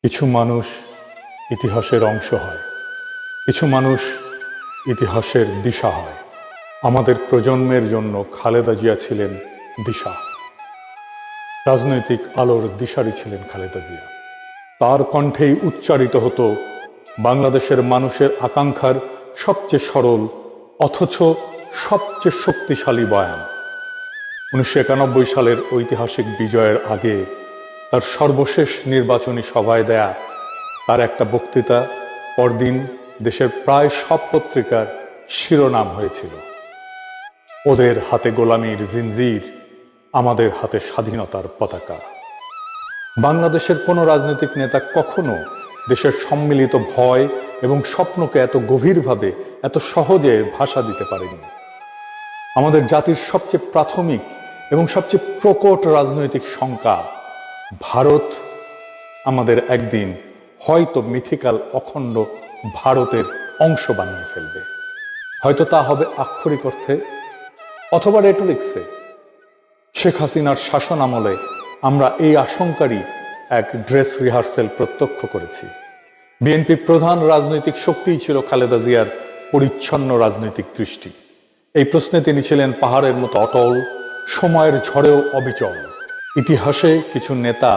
কিছু মানুষ ইতিহাসের অংশ হয়, কিছু মানুষ ইতিহাসের দিশা হয়। আমাদের প্রজন্মের জন্য খালেদা জিয়া ছিলেন দিশা, রাজনৈতিক আলোর দিশারি ছিলেন খালেদা জিয়া। তার কণ্ঠেই উচ্চারিত হতো বাংলাদেশের মানুষের আকাঙ্ক্ষার সবচেয়ে সরল অথচ সবচেয়ে শক্তিশালী বয়ান। 1991 সালের ঐতিহাসিক বিজয়ের আগে তার সর্বশেষ নির্বাচনী সভায় দেয়া তার একটা বক্তৃতা পরদিন দেশের প্রায় সব পত্রিকার শিরোনাম হয়েছিল, ওদের হাতে গোলামীর জিনজির, আমাদের হাতে স্বাধীনতার পতাকা। বাংলাদেশের কোনো রাজনৈতিক নেতা কখনো দেশের সম্মিলিত ভয় এবং স্বপ্নকে এত গভীরভাবে এত সহজে ভাষা দিতে পারেনি। আমাদের জাতির সবচেয়ে প্রাথমিক এবং সবচেয়ে প্রকট রাজনৈতিক শঙ্কা, ভারত আমাদের একদিন হয়তো মিথিক্যাল অখণ্ড ভারতের অংশ বানিয়ে ফেলবে। হয়তো তা হবে আক্ষরিক অর্থে অথবা রেটরিক্সে। শেখ হাসিনার শাসন আমলে আমরা এই আশঙ্কারই এক ড্রেস রিহার্সেল প্রত্যক্ষ করেছি। বিএনপির প্রধান রাজনৈতিক শক্তিই ছিল খালেদা জিয়ার পরিচ্ছন্ন রাজনৈতিক দৃষ্টি। এই প্রশ্নে তিনি ছিলেন পাহাড়ের মতো অটল, সময়ের ঝড়েও অবিচল। ইতিহাসে কিছু নেতা